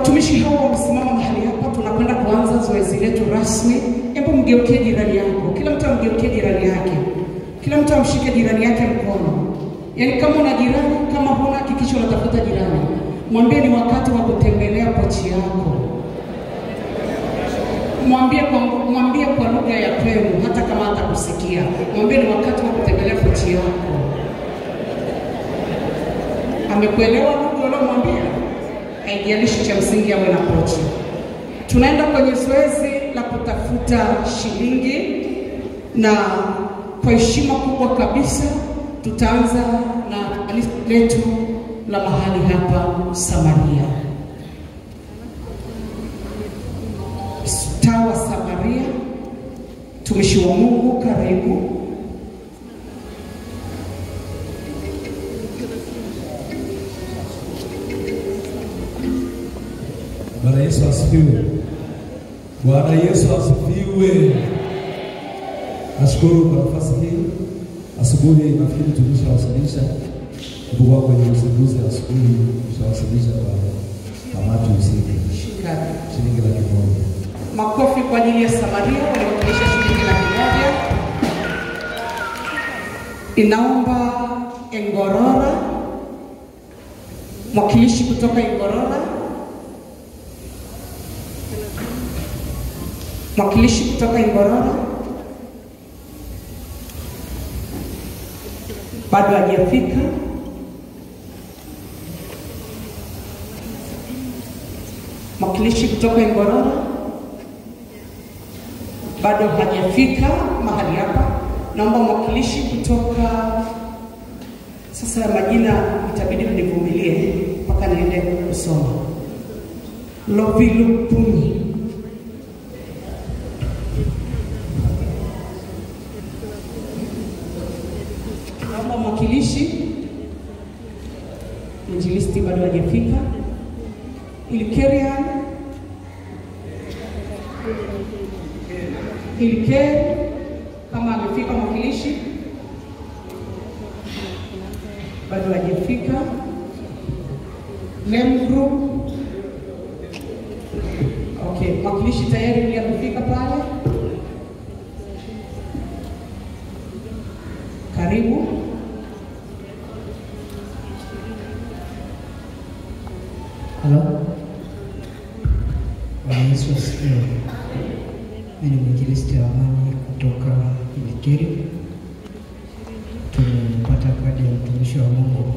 Watumishi hao wamesimama mahali hapa, tunakwenda kuanza zoezi letu rasmi. Hebu mgeukie jirani yako. Kila mtu amgeukie jirani yake. Kila mtu amshike jirani yake mkono. Yaani kama una jirani, kama huna hakikisha unatafuta jirani. Mwambie ni wakati wa kutembelea pochi yako. Mwambie kwa lugha ya kwenu hata kama hatakusikia. Mwambie ni wakati wa kutembelea pochi yako. Amekuelewa lugha unayomwambia? Haijalishi cha msingi awe na pochi. Tunaenda kwenye zoezi la kutafuta shilingi, na kwa heshima kubwa kabisa tutaanza na kanisa letu la mahali hapa Samaria. Tawa Samaria, tumishi wa Mungu, karibu. Bwana Yesu asifiwe. Bwana Yesu asifiwe. Nashukuru kwa nafasi hii. Asubuhi nafikiri tumeshawasilisha kwa kwenye uzinduzi wa asubuhi, tumeshawasilisha kwa kamati husika shilingi 100,000. Makofi kwa ajili ya Samaria waliowakilisha shilingi 100,000. Inaomba Engorora, mwakilishi kutoka Engorora. Mwakilishi kutoka Engorora bado hajafika. Mwakilishi kutoka Engorora bado hajafika mahali hapa. Naomba mwakilishi kutoka, sasa majina itabidi mnivumilie mpaka niende kusoma. Lovilupumi. Naomba mwakilishi. Injilisti bado hajafika. Ilkerian. Ilker kama amefika mwakilishi. Bado hajafika. Lemgroup. Okay, mwakilishi tayari ndiye amefika pale. Karibu. Halo. Bwana Yesu asifiwe. Mimi ni mwinjilisti wa amani kutoka Ilikeri. Tumepata kadi ya mtumishi wa Mungu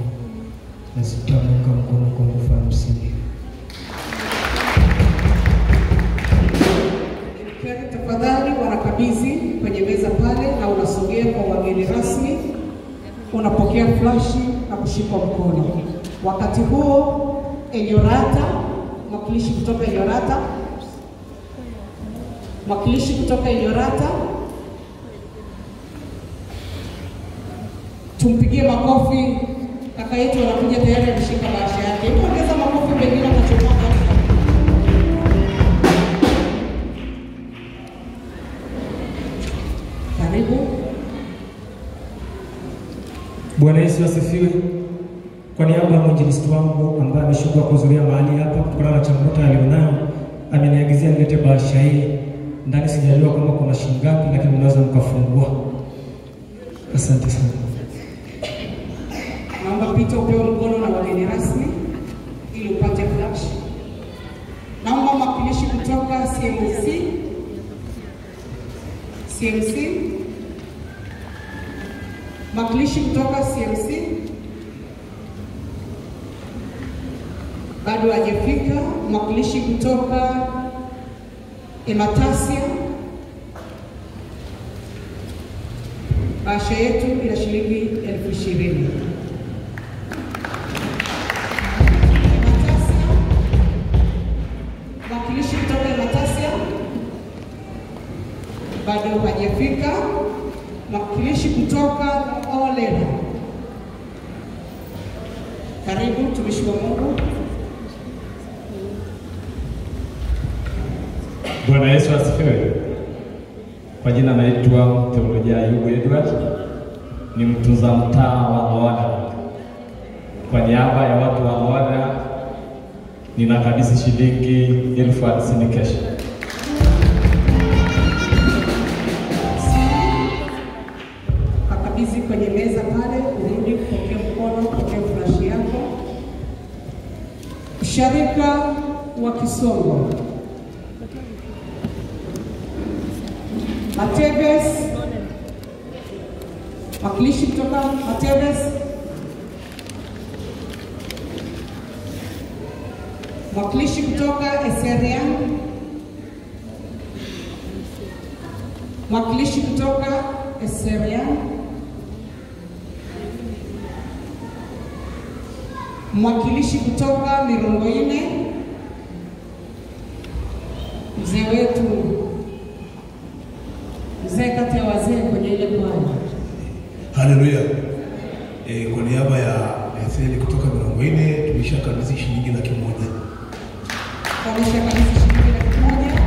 na sitamuunga mkono kwa nguvu ya msingi. Tafadhali wanakabidhi kwenye meza pale na unasogea kwa wageni rasmi. Unapokea flashi na kushikwa mkono. Wakati huo Enyorata, mwakilishi kutoka Enyorata. Mwakilishi kutoka Enyorata. Tumpigie makofi. Kaka yetu anakuja tayari ameshika bahasha yake. Ongeza makofi pengine atachomoka. Karibu. Bwana Yesu asifiwe. Kwa niaba ya mwinjilisti wangu ambaye ameshuka kuhudhuria mahali hapa kutokana na changamoto alionayo, ameniagizia nilete bahasha hii. Ndani sijajua kama kuna shilingi ngapi, lakini mnaweza mkafungua. Asante sana. Naomba pita upewe mkono na wageni rasmi ili upate flash. Naomba mwakilishi kutoka CMC. Mwakilishi kutoka CMC bado hajafika. Mwakilishi kutoka Ematasia. Bahasha yetu ina shilingi 20,000. Mwakilishi kutoka Ematasia bado hajafika. Mwakilishi kutoka Olera. Karibu mtumishi wa Mungu. Bwana Yesu asifiwe. Kwa jina naitwa Theolojia Ayubu Edward, ni mtunza mtaa wa Loada. Kwa niaba ya watu wa Loada ninakabidhi shilingi 50,000 cash. Akabidhi kwenye meza pale, urudi kupokea mkono, kupokea flash yako. Usharika wa Kisongo, Mateves, wakilishi kutoka Mateves, mwakilishi kutoka Eserian, mwakilishi kutoka Eserian, mwakilishi kutoka Mirongoine, mzee wetu, mzee kati ya wazee kwenye ile kwaya. Haleluya. Kwa niaba ya Etheli kutoka Mirongoine tumeshakabidhi shilingi 100,000. Tumeshakabidhi shilingi 100,000.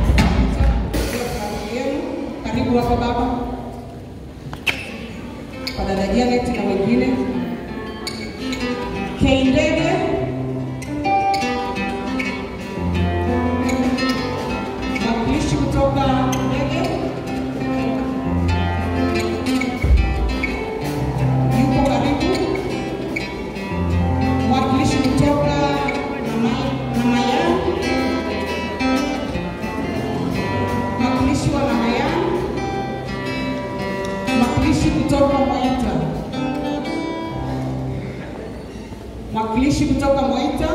Karibu hapa baba. Kwa dada Janet na wengine. Kendege, mwakilishi kutoka Ndege, yuko karibu. Mwakilishi kutoka Namaya, mwakilishi wa Namaya, mwakilishi kutoka Moita, mwakilishi kutoka Moita,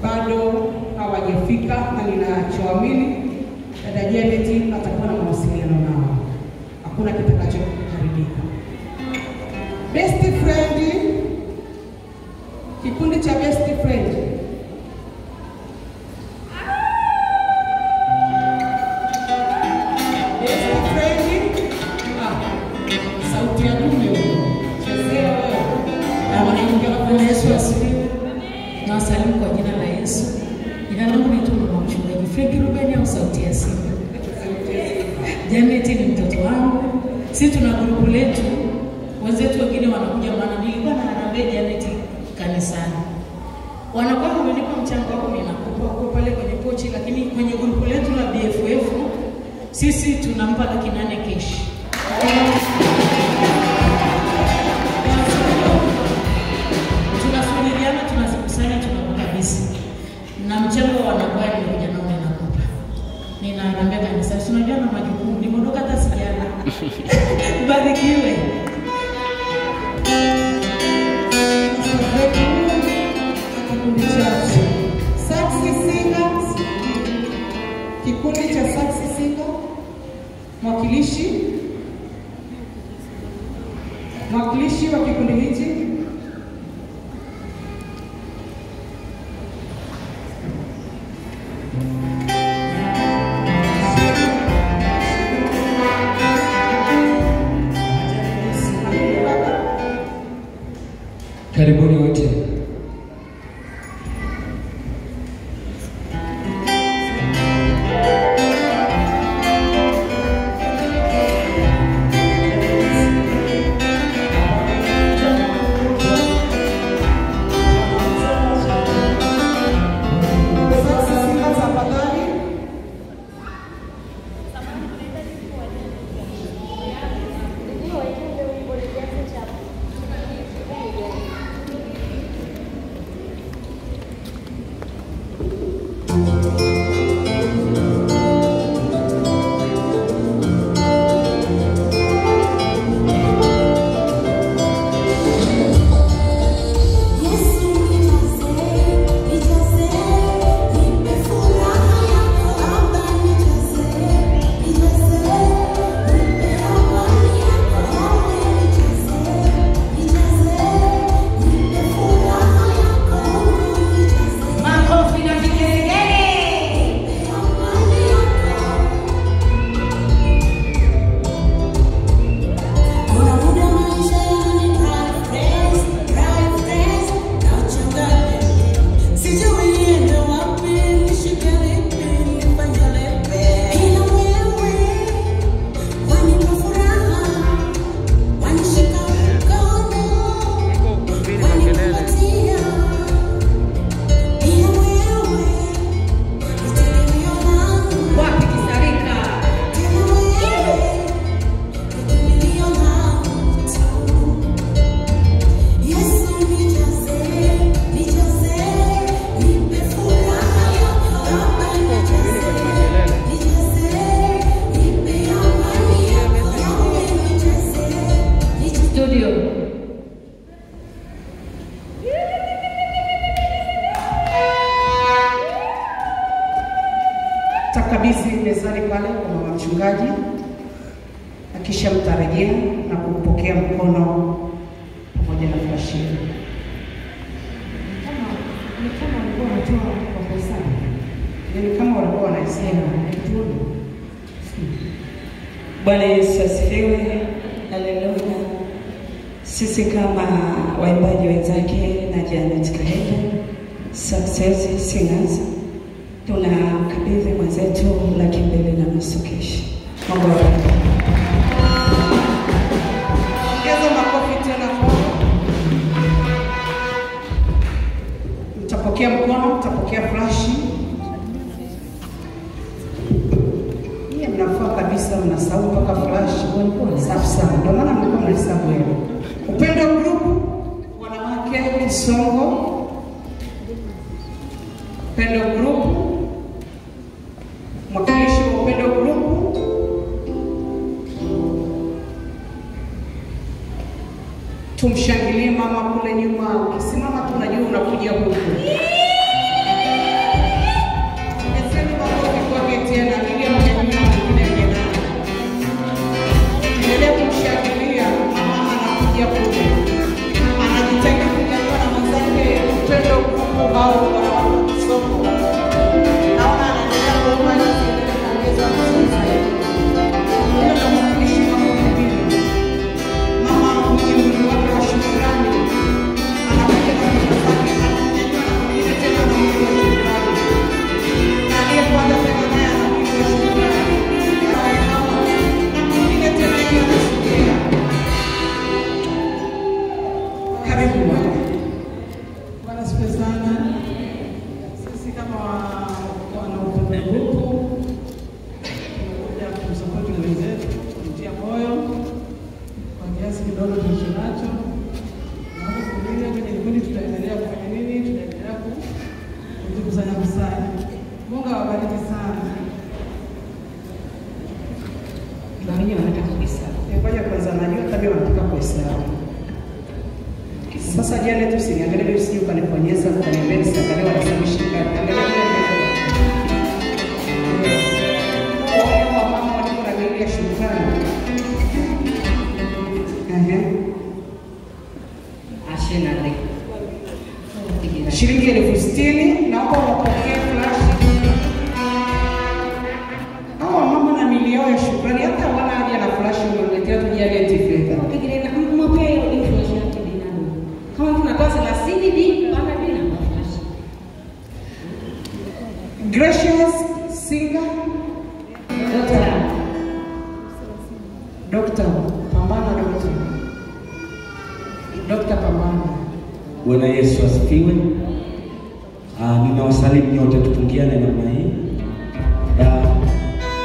bado hawajafika, na ninachoamini dada Janet atakuwa na mawasiliano nao, hakuna kitakachoharibika. Best friend, kikundi cha best friend, sauti ya dume chezea wewe. Yesu asifiwe. Na wasalimu kwa jina la Yesu. Jina langu ni mchungaji Frank Ruben au sauti ya Simba. Janet ni mtoto wangu. Sisi tuna grupu letu. Wenzetu wengine wanakuja, maana nilikuwa na harambee Janet kanisani. Wanakuwa wamenipa mchango wako, mimi nakupa kwa pale kwenye pochi, lakini kwenye grupu letu la BFF sisi tunampa 8,000 cash. Tunasubiriana, tunazikusanya, tunakabisa. Na mchango wa wanakwaya ni kuja nao nakupa. Ninaambia kanisa, unajua na majukumu, nimeondoka hata sijana. Barikiwe. Kikundi cha Saxi Singa, mwakilishi wa kikundi hichi, karibuni wote. nitakabidhi mezani pale kwa mama mchungaji, na kisha mtarejea na kumpokea mkono pamoja na flash. Kama walikuwa wanatoa kwa pesa, yani kama walikuwa wanasema Bwana Yesu asifiwe. Haleluya. Sisi kama waimbaji wenzake na Janet Kahenda Success Singers tunakabidhi mwenzetu 250,000 kesho. Mungu awabariki. Ongeza makofi tena kwa. Mtapokea mkono, mtapokea flash. Yeye mnafaa kabisa, mnasahau mpaka flash. Safi sana. Ndio maana mlikuwa mnahesabu leo. Upendo group wanawake Kisongo. Upendo group, mwakilishi wa Upendo group. Tumshangilie mama kule nyuma. Ukisimama tunajua unakuja huku. Eseni makofi kwa tena ili mjamii mwingine tena. Endelea kumshangilia mama anakuja kule. Anajitahidi kunyanyua na mwenzake Upendo group au Kisongo. Naona anaendelea kuomba kuongeza msingi. Ndio kama mwakilishi wa mwingine. Mama mwenye mwili wake wa shukrani anakuja na mwenzake ananyanyua na mwingine tena na mwili wa shukrani. Na aliyepanda tena naye ana mwili wa shukrani. Na mwingine tena yeye anashukia. Karibu Bwana. Bwana asifiwe sana. Sisi kama wana Upendo group tunakuja kumsapoti mwenzetu, kumtia moyo kwa kiasi kidogo tulichonacho. Naomba kuuliza kwenye kikundi tutaendelea kufanya nini? Tutaendelea kukusanya. Mungu awabariki sana. Na wenyewe wanataka kuhesabu. Ngoja kwanza, najua tabia wanataka kuhesabu. Sasa Janet, usiniangalie mimi, usije ukaniponyeza ukaniambia nisiangalie wanasema shika. Angalia mimi. Wao mama walikuwa na mili ya shukrani. Ashenale. Shilingi 60,000, naomba wapokee flash. Hawa mama na mili yao ya shukrani, hata wana haja na flash, umemletea tu Janet fedha. Ukigirena mwapea hiyo influence yake dinani. Kama tunatoa 30 di bana bila flash. Gracious Singer. Doctor, pambana doctor. Doctor pambana. Bwana Yesu asifiwe. Ninawasalimu nyote, tupungiane namna hii.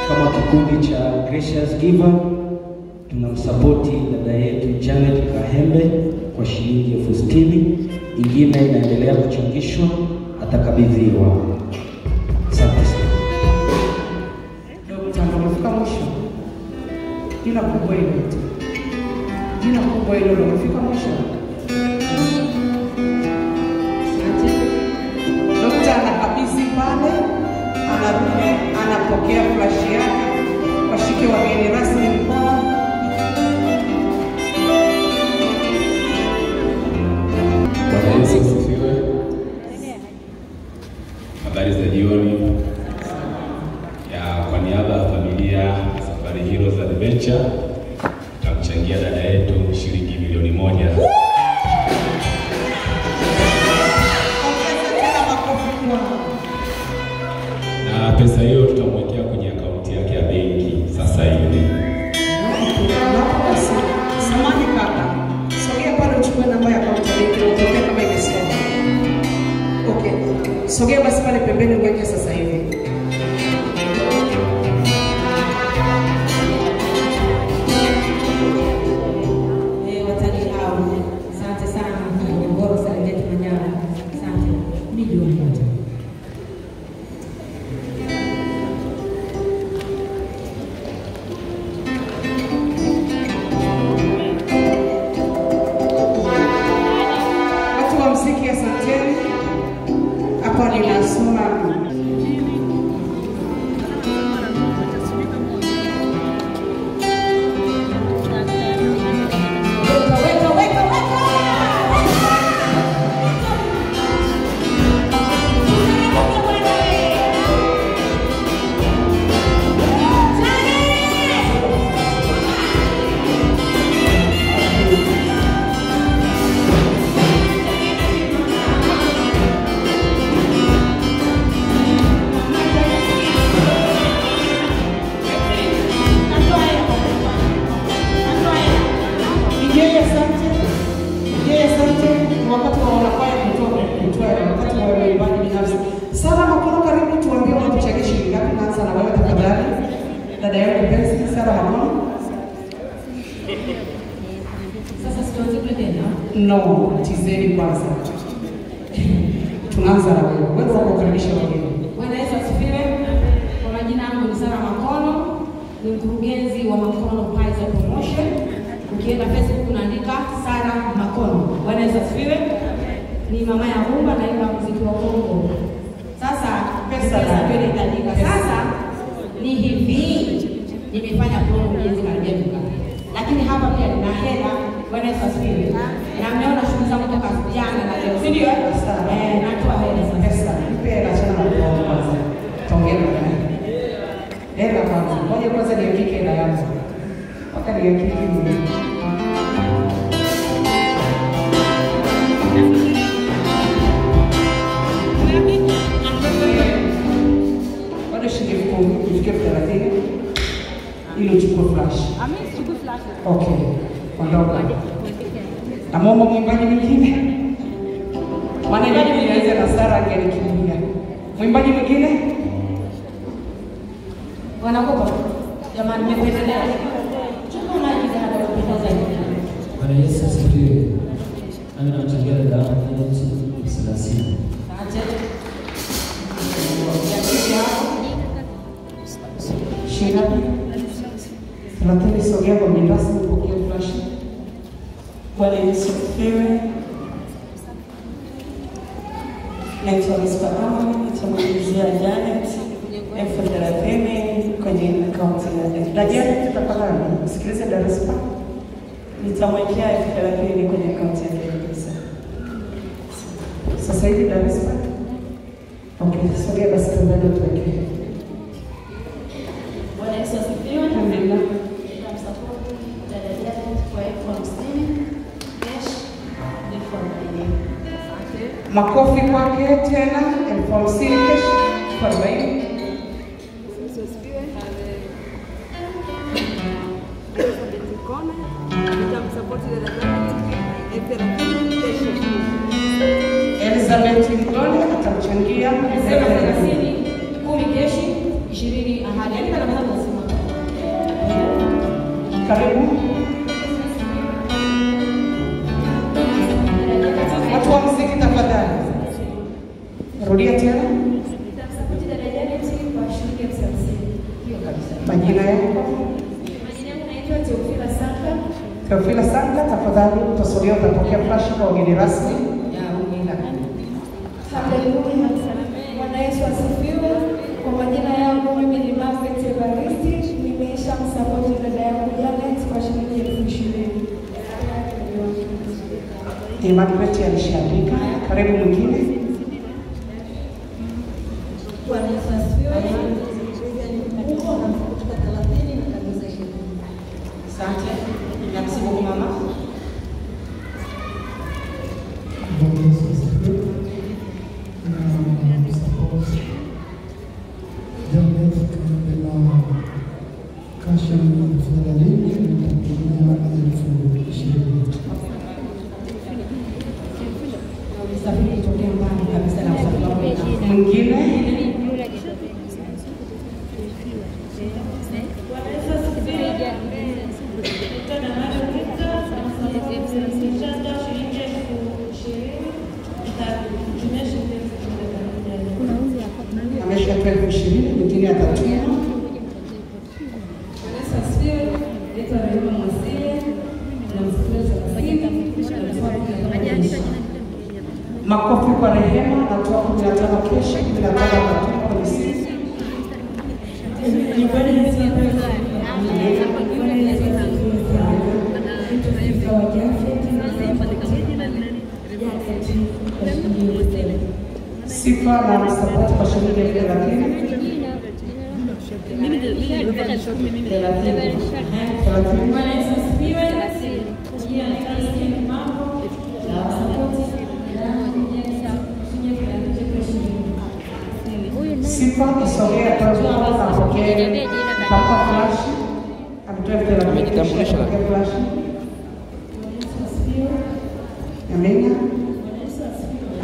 Kama kikundi cha Gracious Giver tunamsapoti dada yetu Janet Kahembe kwa shilingi 60,000. Ingine inaendelea kuchangishwa, atakabidhiwa. Asante sana. Dokta, umefika mwisho. Jina kubwa hilo. Jina kubwa hilo, umefika mwisho. Dokta anakabidhi pale, anarudi, anapokea flash yake. Washike wageni rasmi mkono. Bwana Yesu asifiwe. Habari za jioni. Kwa niaba ya familia Safari Heroes Adventure tutamchangia dada yetu shilingi milioni 1. Na pesa hiyo tutamwekea kwenye akaunti yake ya benki sasa hivi. Samani kaka. Sogea pale uchukue namba ya akaunti ya benki utokee kama imesoma. Okay. Sogea basi pale pembeni uweke sasa hivi. Watalii hao. Asante sana. Ngoro Serengeti Manyara. Asante. Milioni 1. Watu wa muziki, asanteni. Hapa ninasoma No, tizeni kwanza. Tunaanza na wewe. Wewe wakukaribisha wageni. Bwana Yesu asifiwe. Kwa majina yangu ni Sara Makono, ni mkurugenzi wa Makono Pies Promotion. Ukienda Facebook unaandika Sara Makono. Bwana Yesu asifiwe. Ni mama ya rumba na imba muziki wa Kongo. Sasa pesa ndio inaandika. Sasa ni hivi, nimefanya promo miezi karibia mingapi. Lakini hapa pia nina hela. Bwana Yesu asifiwe. Na mmeona shughuli zangu toka jana na leo. Si ndio? Natoa hela sasa. Pesa. Hela sana kwa kwanza. Tongea na hela kwanza. Ngoja kwanza niandike hela yangu. Wakati niandike mimi. Bado shilingi 10 kufikia 30 ili uchukue flash. Chukua flash. Okay. Ondoka. Na mama mwimbaji mwingine. Mwanajaji nianze na Sara angenikimbia. Mwimbaji mwingine? Wanakopa. Jamani nimependelea. Chukua maji za hapo kupita zaidi. Bwana Yesu asifiwe. Nami namchangia dada yangu 30. Asante. Shina. 30 sogea kwa mirasi mpokea flash. Bwana Yesu asifiwe. Naitwa Msparama, nitamalizia Janet elfu 30 kwenye akaunti yake. Na Janet tafadhali sikilize Dar es Salaam. Nitamwekea elfu 30 kwenye akaunti yake ya pesa. Sasa hivi Dar es Salaam. Okay, sogea basi tumbele tuweke. Bwana Yesu asifiwe. Amina. Tunamsupport dada Janet kwa elfu 50. Cash elfu 40. Makofi kwake tena 50 cash kwa 40. Elizabeth Ngone atamchangia Sema 30, 10 keshi, 20 ahadi. Yaani kana mwanzo nasema. Karibu. Watu wa muziki tafadhali. Rudia tena. Nitamsupport dada Janet kwa shilingi 50. Hiyo kabisa. Majina yako? Majina yangu naitwa Teofila Saka. Teofila Saka, tafadhali utasogea utapokea flash kwa wageni rasmi. Ya Mungu. Haleluya. Bwana Yesu asifiwe. Kwa majina yangu mimi ni Margaret Evaristi, nimeisha msapoti dada yangu Janet kwa shilingi 20,000. Ni Margaret alishaandika. Karibu mwingine. Bwana Yesu asifiwe. Uko na kutoka 30 na kabisa 20. Asante. Namsifu mama. Bwana Yesu asifiwe. Janet Kambela kasha elfu 30 nitatumia elfu 20. Usafiri kutokea mbali kabisa na usafiri wako. Mwingine? Amesha 20,000, mwingine atatuma. Makofi kwa Rehema, natoa 15 kesho, 15 atatuma kwenye simu. Sifa na msapoti kwa shilingi 30. Bwana Yesu asifiwe. Jina la Kristo mambo. Na support. Sifa isogea kwa napokea papa flash. Ametoa 30 flash. Amina.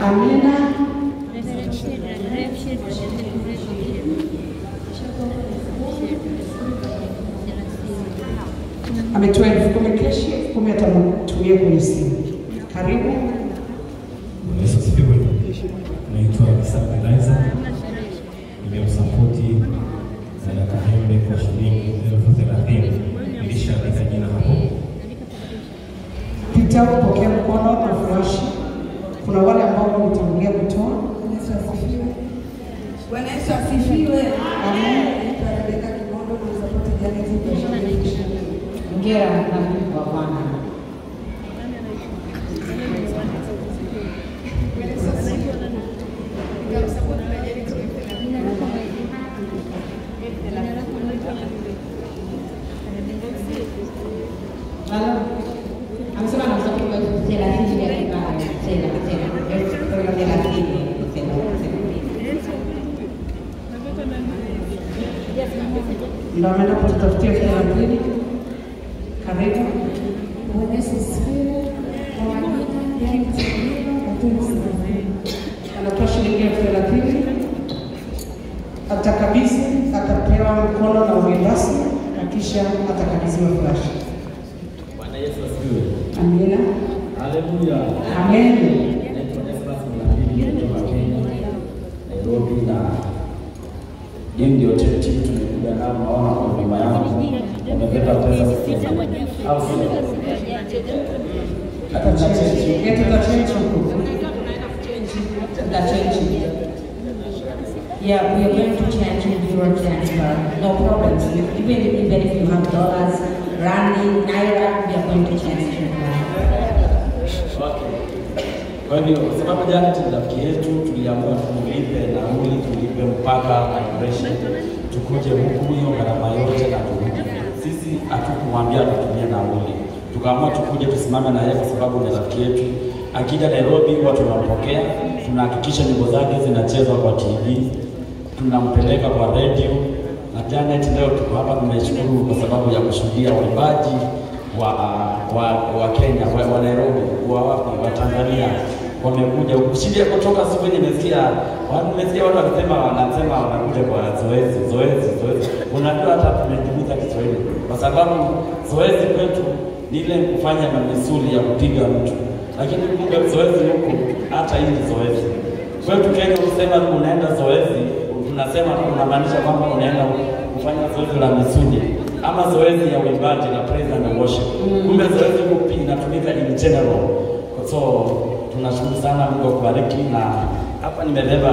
Amina. Ametoa 10,000 keshi, 10,000 atamtumia kwenye simu. Karibu. Karibu. Yesu asifiwe. Naitwa Isaac Eliza. Nimemsapoti Zaya Kahembe kwa shilingi 30,000. Nilishaandika jina hapo. Peter, pokea mkono kwa furashi. Kuna wale ambao wametangulia kutoa. Yesu asifiwe. Bwana Yesu asifiwe. Amen. Rebeka Kimondo kumsapoti Janet kwa shilingi 20. Hongera na Mungu wa Bwana. Amesema anamsapoti kwa 30 ya kibali. Tena. Ndio ameenda kutafutia 30. Karibu. Bwana Yesu asifiwe. Anatoa shilingi 30. Atakabidhi, atapewa mkono na ugeni rasmi na kisha atakabidhiwa flash. Bwana Yesu asifiwe. Amina. Haleluya. Amen. Naitwa Nesmas Mlambili kutoka Kenya, Nairobi, na hii ndio cheti tumekuja nao, naona kwa nyuma yangu wamebeba pesa au sio? Hata cheti yetu Yeah, we are going to change in euro transfer. No problems. Even if you have dollars, randi, naira, we are going to change it. Okay. Kwa hiyo sababu jana rafiki yetu tuliamua tulipe nauli, tulipe mpaka migration, tukuje huku hiyo gharama yote na turudi. Sisi hatukumwambia tutumie nauli. Tukaamua tukuje tusimame na yeye kwa sababu ni rafiki yetu. Akija Nairobi huwa tunampokea, tunahakikisha nyimbo zake zinachezwa kwa TV, tunampeleka kwa radio. Na Janet leo tuko hapa, tunashukuru kwa sababu ya kushuhudia waimbaji wa Kenya, wa Nairobi, wa Tanzania wamekuja kushindia kutoka siku nimesikia watu wanasema wanakuja kwa zoezi. Unajua hata tumejifunza Kiswahili kwa sababu zoezi kwetu ni ile kufanya misuli ya kupiga mtu, lakini kumbe zoezi huko hata hili zoezi kwetu Kenya usema unaenda zoezi, tunasema tunamaanisha kwamba unaenda kufanya zoezi la misuli ama zoezi ya uimbaji na praise and worship. Kumbe zoezi huko pia inatumika in general. So tunashukuru sana, Mungu akubariki. Na hapa nimebeba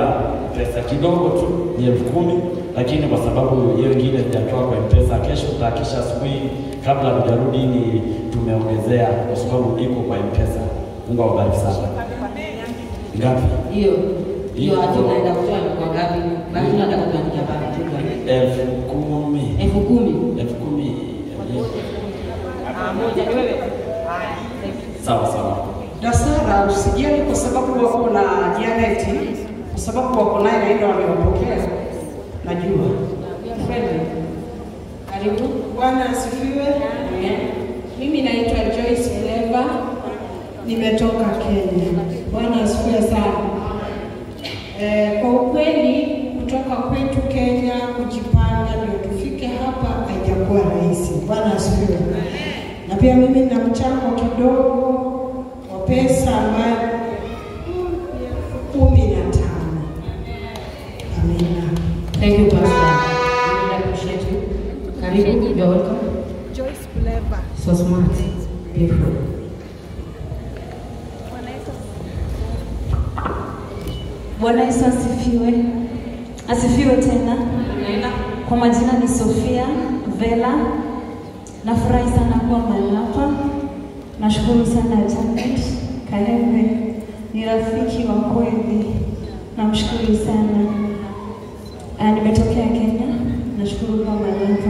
pesa kidogo tu, ni 10,000, lakini kwa sababu hiyo ingine sijatoa kwa M-Pesa, kesho tutahakisha asubuhi kabla hujarudi ni tumeongezea kwa sababu iko kwa M-Pesa. Mungu awabariki sana. Ngapi? Hiyo hatunaenda kutoa kwa ngapi? Basi tunaenda kuandika hapa. 10,000. Moja ni wewe. Sawa. Dasara, usijali kwa sababu wako na Janet, kwa sababu wako naye na ndio wamewapokea. Najua. Karibu. Bwana asifiwe. Mimi naitwa Joyce Clever. Nimetoka Kenya. Bwana asifiwe sana. Kwa ukweli kutoka kwetu Kenya kujipanga ndio tufike hapa haijakuwa rahisi. Bwana asifiwe. Na pia mimi nina mchango kidogo wa pesa ambayo 15. Amina. Thank you, Pastor. I appreciate you. Karibu, you're welcome. Joyce Clever. So smart. Beautiful. Bwana Yesu asifiwe. Asifiwe tena. Kwa majina ni Sofia Vela. Nafurahi sana kuwa mahali hapa. Nashukuru sana Janet Kahembe. Ni rafiki wa kweli. Namshukuru sana. Nimetokea Kenya. Nashukuru kuwa mahali hapa.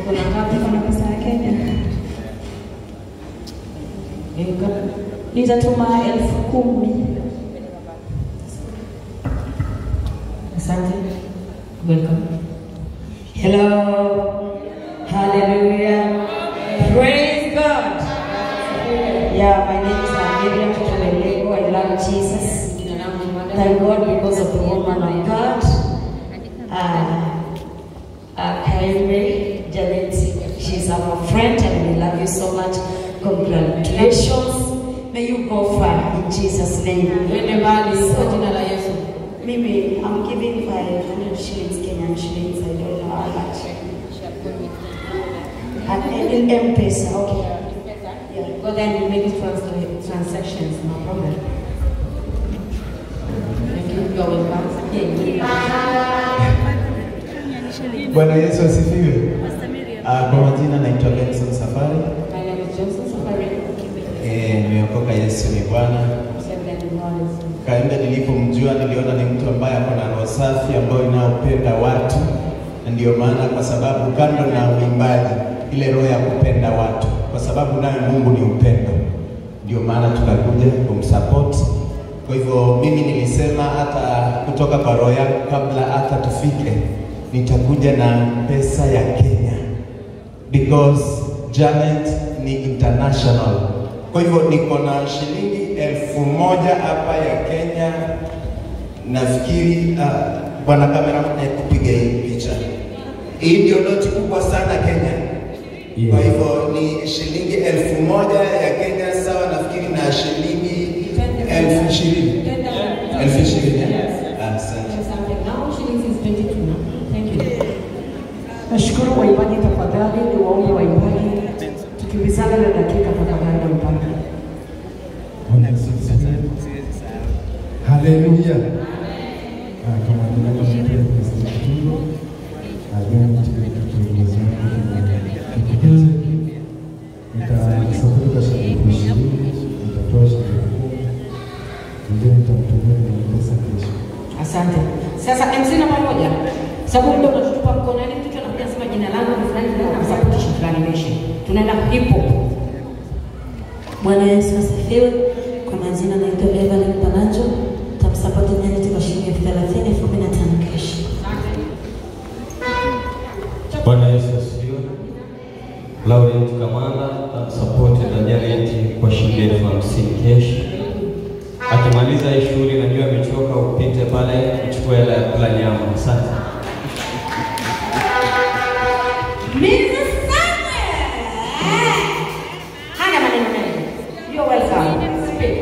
Uko na ngapi kwa pesa ya Kenya? Nitatuma 10,000. Asante. Welcome. Hello. Hallelujah. Praise God. Yeah, my name is Miriam Tutumelego. I love Jesus. Thank God because of the woman of God. Kahembe Janet, she's our friend and we love you so much. Congratulations. May you go far in Jesus' name. Twende mbali kwa jina la Yesu. Mimi, I'm giving 500 shillings, Kenyan shillings, I don't know how much. In M-Pesa, okay. Yeah, go then you make transactions, no problem. Thank you, you're welcome. Bwana Yesu asifiwe. Kwa majina naitwa Benson Safari. My name is Johnson Safari. Nimeokoka, Yesu ni Bwana. Kaenda nilipomjua niliona ni mtu ambaye ako na roho safi ambayo inaopenda watu, na ndio maana kwa sababu kando na uimbaji, ile roho ya kupenda watu, kwa sababu naye Mungu ni upendo, ndio maana tukakuja kumsupport. Kwa hivyo mimi nilisema hata kutoka kwa roho yangu, kabla hata tufike, nitakuja na pesa ya Kenya because Janet ni international. Kwa hivyo niko na shilingi 1000 hapa ya Kenya. Nafikiri bwana kamera kupiga hii picha. Hii ndio noti kubwa sana Kenya. Kwa hivyo ni shilingi 1000 ya Kenya sawa, nafikiri na shilingi 20,000. 20,000. Nashukuru waimbaji, tafadhali ni waombe waimbaji tukimbizana na dakika tafadhali na mpaka. Haleluya. Kama ninavyopenda kusikia nitasafiri kwa shilingi 20, nitatoa shilingi 10, ndio nitamtumia na pesa kesho. Asante. Sasa MC na pamoja. Sababu ndio tunatupa mkono, yani mtu anakuja sema jina langu ni fulani na support shukrani nation. Tunaenda hip hop. Bwana Yesu asifiwe. Kwa majina naitwa Evelyn Panacho. Tamsupport Janet kwa shilingi 30,015 cash. Bwana Yesu asifiwe. Laurent Kamanda tamsupport Janet kwa shilingi 50,000 cash. Akimaliza hii shughuli najua amechoka, upite pale uchukue hela ya kula nyama. Asante. Mrs. Samuel. Hana maneno mengi. You're welcome. Speak.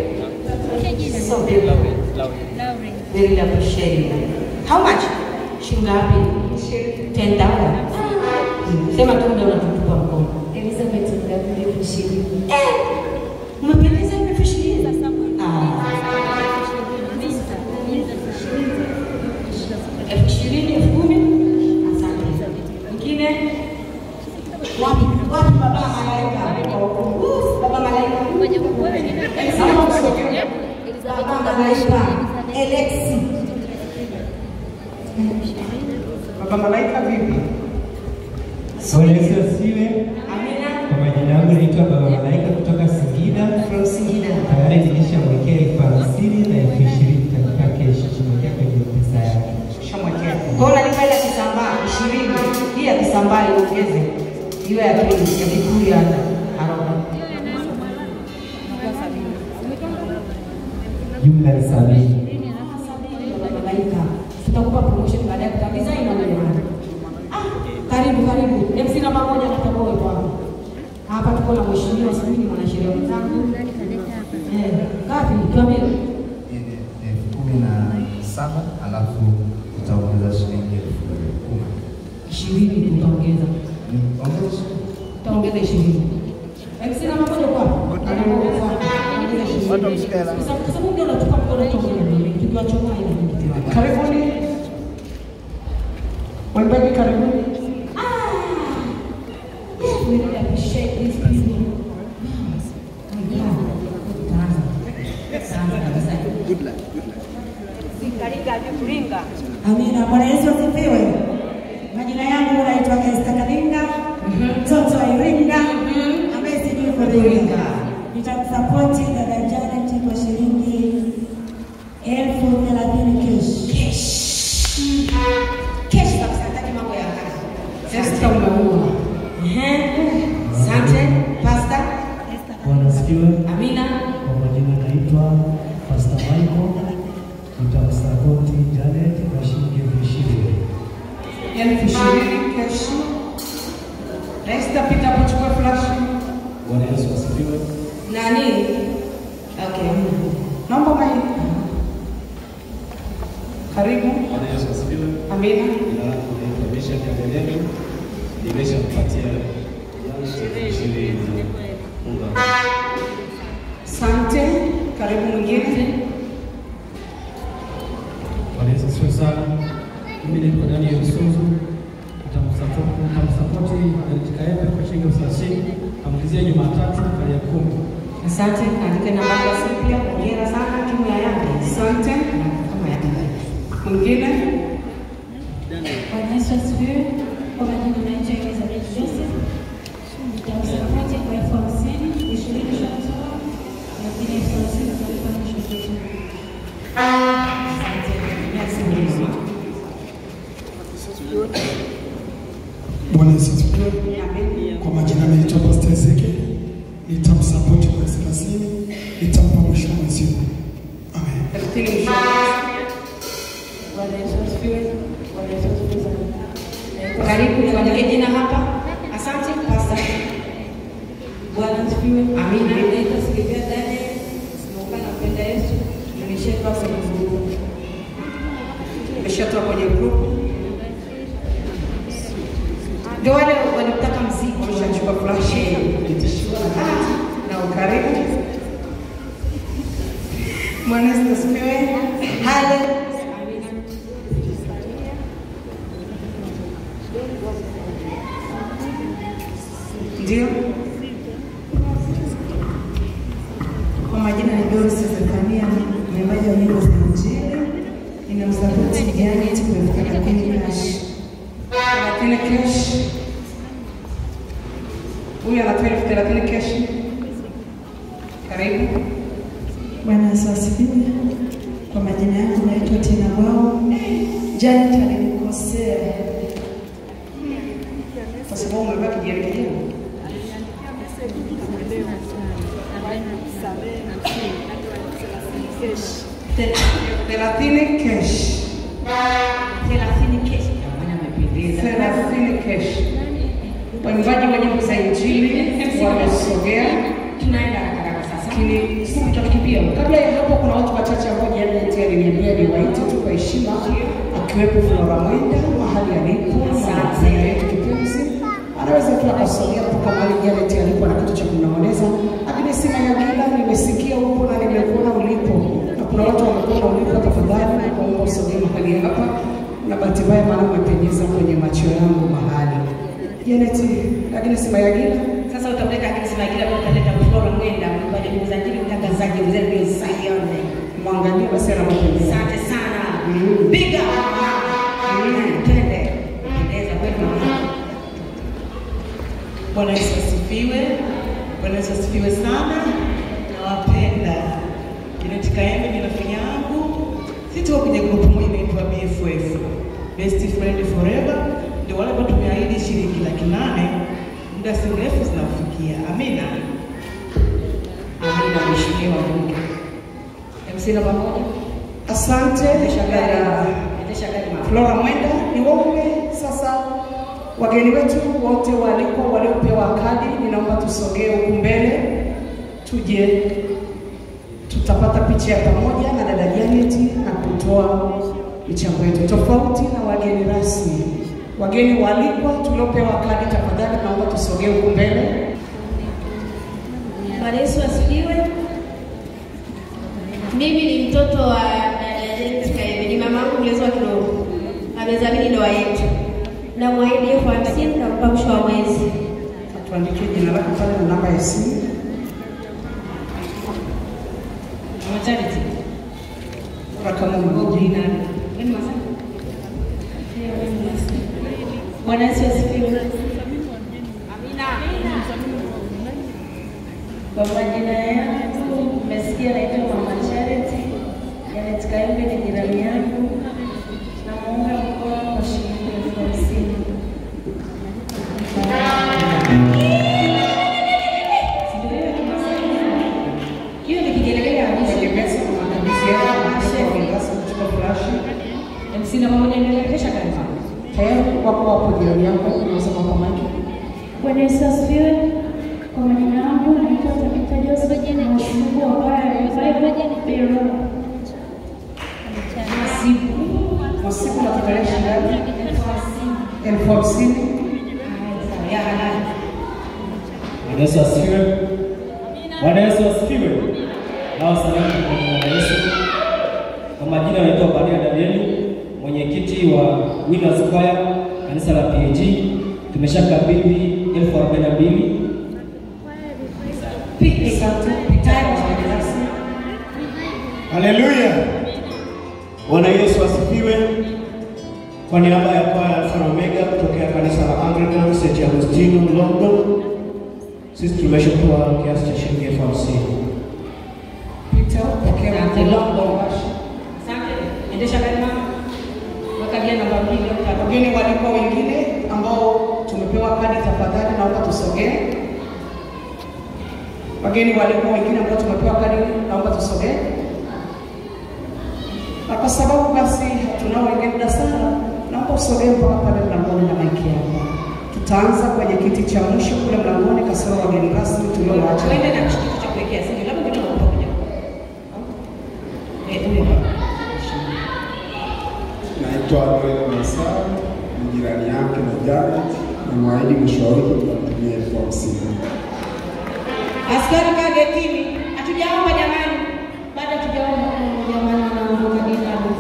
So beautiful. Really appreciate it. How much? Shingapi? 10,000. Sema tu ndio unatupa mkono. Elizabeth Mdavudi Kushiri. Umependeza nimefishia. Wapi baba malaika? Baba malaika. Baba malaika. Alexi. Baba malaika vipi? Bwana Yesu asifiwe. Amina. Kwa majina yangu naitwa Baba Malaika kutoka Singida. From Singida. Tayari nilishamwekea 50,000 na 20,000 katika kesho, tumwekea kwenye pesa yake. Shamwekea. Kwa hiyo unalipa ile kisambaa 20. Hii ya kisambaa iongeze. Iwe ya pili ya Biblia ya Aroma. Jumla ni 70. Baba malaika. Tutakupa promotion baada ya kutangaza ina maana. Karibu. MC namba 1 nataka wewe bwana. Hapa tuko na mheshimiwa sisi ni mwanasheria wenzangu. Ngapi? Tuambie. 17, alafu tutaongeza shilingi 10,000. 20 tutaongeza. Tutaongeza 20. MC namba 1 kwa. Watu msikia la. Kwa sababu ndio unatupa mkono tukiwachoma ile. Karibuni. Waimbaji karibuni. We really appreciate these people. Good luck. Amina. Bwana Yesu asifiwe. Majina yangu naitwa Esther Kadinga, mtoto wa Iringa, ambaye sijui kwa Iringa. Nitamsupport dada Janet kwa shilingi 30,000 cash. Cash kabisa, hataki mambo ya kazi. Sasa umeua. Asante, Pastor. Bwana asifiwe. Amina. Kwa majina naitwa Pastor Michael. Nitamsupport Janet kwa shilingi 20,000. 20,000 kesho. Esther, pita kuchukua flash. Bwana Yesu asifiwe. Nani? Okay. Naomba mai. Karibu. Bwana Yesu asifiwe. Amina. Jina langu naitwa Bishop Kadeleni. Nimeshampatia shilingi Mungu. Asante. Karibu mwingine. Bwana Yesu asifiwe sana. Mimi naitwa Daniel Suzu. Nitamsapoti katika yetu kwa shilingi 30. Amalizia Jumatatu tarehe 10. Asante. Andika namba ya simu pia. Hongera sana timu ya Yanga. Asante. Kama Yanga. Mwingine. Bwana Yesu asifiwe. Kwa majina naitwa Elizabeth Joseph. Nitamsapoti kwa 50, 20 shatoa, na 50 kwa shatoa. Asante. Bwana Yesu asifiwe. Kwa majina naitwa Pastor Ezekiel. Nitamsupport kwa 30, nitampa mwisho mwezi. Amen. Bwana Yesu asifiwe. Bwana Yesu asifiwe sana. Karibu niandike jina hapa. Asante Pastor. Bwana asifiwe. Amina. Naitwa Silvia Daniel. Mungu anapenda Yesu. Nimeshatoa sababu. Nimeshatoa kwenye group. Ndio wale wanataka mzigo wameshachukua flash na ukaribu. Bwana Yesu asifiwe. Haleluya. Ndio. Kwa majina ni Doris Zefania, mwimbaji wa nyimbo za Injili. Ninamsapoti Janet kwa 30 cash. 30 cash. Huyu anatoa 30 cash. Karibu. Bwana Yesu asifiwe. Kwa majina yangu naitwa Tina Wao. Janet alinikosea. Kwa sababu umebaki kijana. 30 cash. 30 cash. Bwana amependeza. 30 cash. Waimbaji wa nyimbo za Injili wamesogea. Tunaenda haraka sasa. Lakini tutakimbia. Kabla ya hapo kuna watu wachache ambao jana aliniambia niwaite tu kwa heshima, akiwepo Flora Mwenda mahali alipo, na yetu kipenzi. Anaweza tu akasogea mpaka mahali Janet alipo na kitu cha kunong'oneza. Lakini sina yakina, nimesikia upo na nimekuona ulipo. Na kuna watu wamekuona ulipo, tafadhali naomba usogee mahali hapa. Na bahati mbaya maana umependeza kwenye macho yangu mahali. Janet, lakini sima yakina. Sasa utapeleka lakini sima yakina kwa kaleta Flora Mwenda, mwimbaji mzanjili mtangazaji mzee ndio Sayone. Mwangalie basi anapopendeza. Asante sana. Big up. Twende. Pendeza kwetu. Bwana Yesu asifiwe. Bwana Yesu asifiwe sana. Nawapenda. Janet Kaembe ni rafiki yangu. Sisi tuko kwenye grupu moja inaitwa BFF. Best Friend Forever. Ndio wale ambao tumeahidi shilingi 800,000. Muda si mrefu zinafikia. Amina. Amina, mheshimiwa Mungu. MC na pamoja. Asante Flora Mwenda. Ni wewe sasa. Wageni wetu wote waliopewa kadi, ninaomba tusogee huku mbele, tuje tutapata picha ya pamoja na dada Janet na kutoa michango yetu tofauti na wageni rasmi. Wageni walikwa tuliopewa kadi, tafadhali naomba tusogee huku mbele. Bwana Yesu asifiwe. Mimi ni mtoto wa dada Janet Kaembe, ni mama yangu mlezi wa kiroho. Amezamini ndoa yetu. Na mwahidi 50 na mpa mwisho wa mwezi. Tuandike jina lako pale na namba ya simu. Charity. Kama mwingine nani? Wewe masa? Bwana Yesu asifiwe. Amina. Kwa majina yangu mmesikia naitwa Mama Charity. Janet Kaembe ni jirani yangu. Namuunga mkono kwa shilingi 50,000. Hiyo ni kigelegele ya mwisho. MC na pamoja endelea kesha kanisa. Tayari wako jirani yako unasema kwa maji. Bwana Yesu asifiwe. Kwa majina yangu naitwa Tabitha Joseph, mhasibu ambaye Bero. Mhasibu na tarehe ngapi? 50,000. Ya halali. Bwana Yesu asifiwe. Bwana Yesu asifiwe. Nao salamu kwa Bwana Yesu. Kwa majina naitwa Badia Danieli, mwenyekiti wa Winners Choir kanisa la PAG. Tumeshakabidhi 42,000. Haleluya. Bwana Yesu asifiwe. Kwa niaba ya kwaya Alpha na Omega kutokea kanisa la Anglican St. Agustino London, sisi tumeshapewa kiasi cha shilingi 50,000. Peter, pokea na London bashi. Asante. Endesha gari mama. Wakalia namba 2 wageni walikuwa wengine ambao tumepewa kadi, tafadhali naomba tusogee. Wageni walikuwa wengine ambao tumepewa kadi, naomba tusogee. Na kwa sababu basi tunao wengine sana, naomba usogee mpaka pale mlangoni na maiki yako. Tutaanza kwenye kiti cha mwisho kule mlangoni kasoro wageni rasmi tuliowaacha. Twende na kitu cha kuwekea sisi. Labda kitu naomba kuja. Huyo hapa. Naitwa Noel Masao, ni jirani yake na Janet, na mwahidi mwisho wa wiki tutatumia 50,000. Askari kaa getini. Hatujaomba jamani. Baada tujaomba jamani anaondoka dini hapo.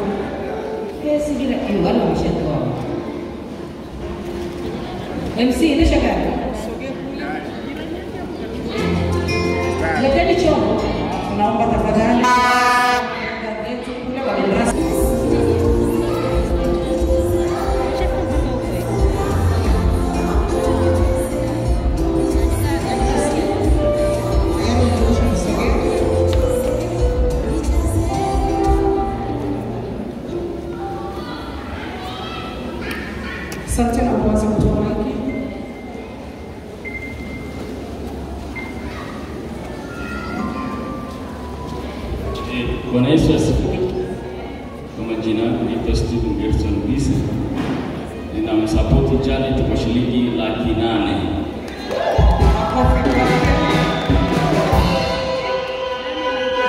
Yes, bila wale wameshatoa. MC endesha gari. Leteni chombo. Tunaomba tafadhali. Kule wageni rasmi. Asante na kuanza kutoa maiki. Bwana Yesu asifiwe. Kwa majina yangu naitwa Stephen Gerson Bise. Ninamsupport Janet kwa shilingi 800,000.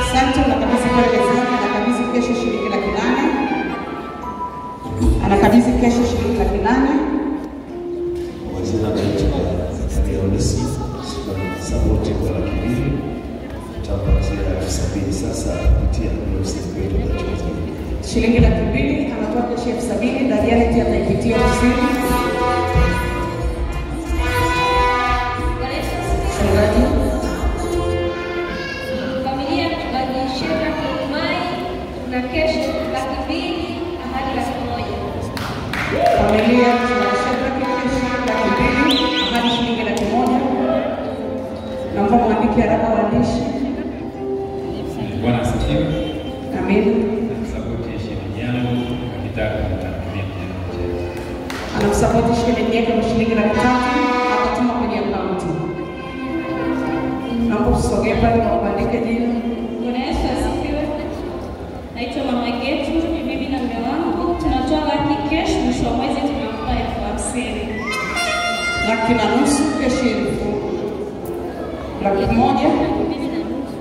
Asante na kabisa kwa rezani, anakabidhi kesho shilingi 800,000. Anakabidhi kesho shilingi 800,000. Waziri anaitwa Zakaria Olesi, support kwa 200,000. Tutapatia 70,000 sasa kupitia process yetu ya choice. Shilingi 200,000 anatoa kesho 70,000, ndani yake ataipitia 90. Familia mchungaji Shera Kumai na kesho 200,000 ahadi 100,000. Familia tunashiriki kesho 200,000 ahadi shilingi 100,000. Naomba mwandike haraka waandishi. Bwana asifiwe. Amen. Support shilingi yangu kitaka nitatumia kijana mchezo. Anamsupport shilingi yake kwa shilingi 300,000 atatuma kwenye akaunti. Naomba usogee pale na uandike jina. Bwana Yesu asifiwe. Naitwa Mama Getu, ni mimi na mume wangu. Tunatoa laki cash, mwisho wa mwezi tunampa 50,000. 1,500,000 kesho 1,100,000.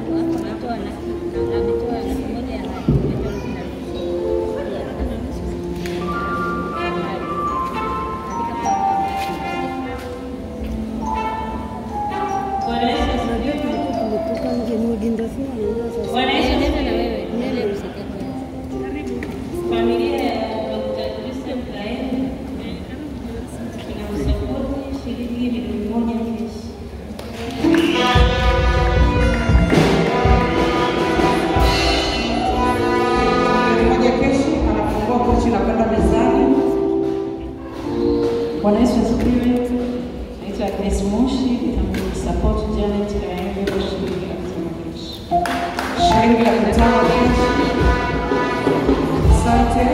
Bwana Yesu asifiwe. Familia ya Dr. Joseph Laini tunamsupport shilingi 1,000,000 cash. Mmoja kesho anafungua kochi na kwenda mezani. Bwana Yesu asifiwe. Naitwa Agnes Moshi, nitamsupport Janet Kaembe kwa shilingi 5,000 kesho. Asante.